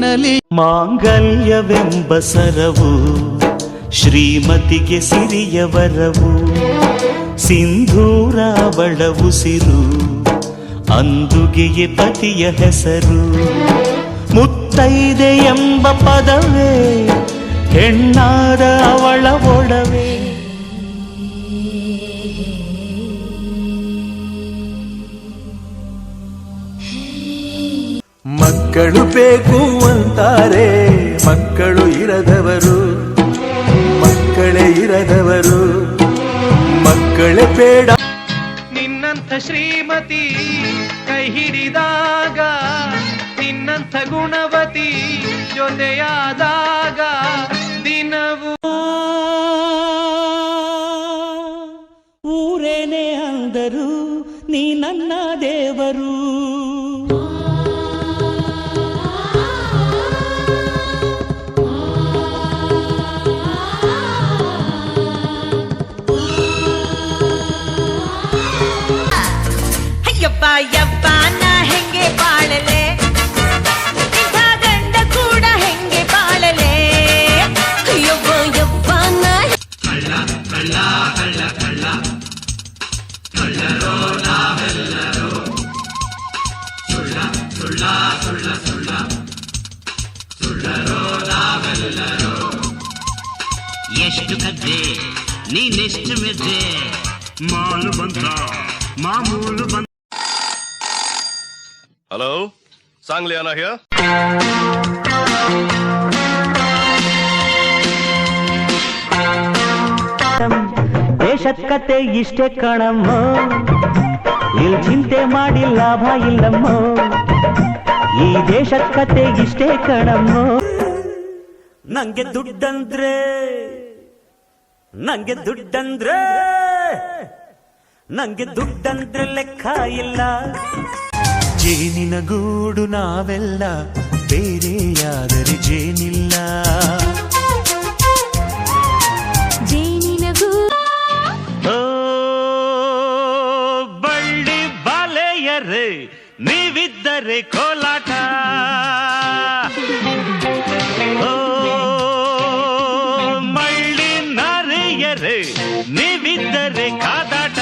ಎನ್ನಲಿ. ಮಾಂಗಲ್ಯವೆಂಬ ಸರವು ಶ್ರೀಮತಿಗೆ ಸಿರಿಯ ವರವು, ಸಿಂಧೂರ ಅವಳ ಉಸಿರು, ಅಂದುಗೆಯೇ ಪತಿಯ ಹೆಸರು. ಮುತ್ತೈದೆ ಎಂಬ ಪದವೇ ಹೆಣ್ಣಾದ ಅವಳ ಒಡವೆ. ಮಕ್ಕಳು ಬೇಕು ಅಂತಾರೆ, ಮಕ್ಕಳು ಇರದವರು, ಮಕ್ಕಳೇ ಇರದವರು, ಮಕ್ಕಳೇ ಬೇಡ. ನಿನ್ನಂಥ ಶ್ರೀಮತಿ ಕೈ ಹಿಡಿದಾಗ, ನಿನ್ನಂಥ ಗುಣವತಿ ಜೊತೆಯಾದಾಗ ದಿನವೂ ಊರೇನೇ ಅಂದರು ನೀ ನನ್ನ ದೇವರು. ಯಪ್ಪ ನಾ ಹೆಂಗೆ ಬಾಳಲೆ, ಇಂಥ ಗಂಡ ಕೂಡ ಹೆಂಗೆ ಬಾಳಲೆ. ಯಪ್ಪ ನಾ ಕಳ್ಳ ಕಳ್ಳ ಕಳ್ಳ ಕಳ್ಳ ಕಳ್ಳರೋ ನಾವೆಲ್ಲರೂ, ಸುಳ್ಳ ಸುಳ್ಳ ಸುಳ್ಳ ಸುಳ್ಳ ಸುಳ್ಳರೋ ನಾವೆಲ್ಲರೂ. ಎಷ್ಟು ಕದ್ದೆ ನೀನೆಷ್ಟು ಮೆದ್ದೆ, ಮಾಲು ಬಂತ ಮಾಮೂಲು ಬಂತ. Hello, Sangliana here. ದೇಶದ ಕತೆ ಇಷ್ಟೇ ಕಣಮ್ಮ, ಇಲ್ಲಿ ಚಿಂತೆ ಮಾಡಿ ಲಾಭ ಇಲ್ಲಮ್ಮ. ಈ ದೇಶದ ಕತೆ ಇಷ್ಟೇ ಕಣಮ್ಮ. ನಂಗೆ ದುಡ್ಡಂದ್ರೆ ಲೆಕ್ಕ ಇಲ್ಲ. ಜೇನಿನ ಗೂಡು ನಾವೆಲ್ಲ, ಬೇರೆಯಾದರೆ ಜೇನಿಲ್ಲ. ಜೇನಿನ ಓ ಬಳ್ಳಿ ಬಾಲೆಯರೇ ನೀವಿದ್ದರೆ ಕೋಲಾಟ, ಓ ಮಳ್ಳಿ ನಾರಿಯರೇ ನೀವಿದ್ದರೆ ಕಾದಾಟ.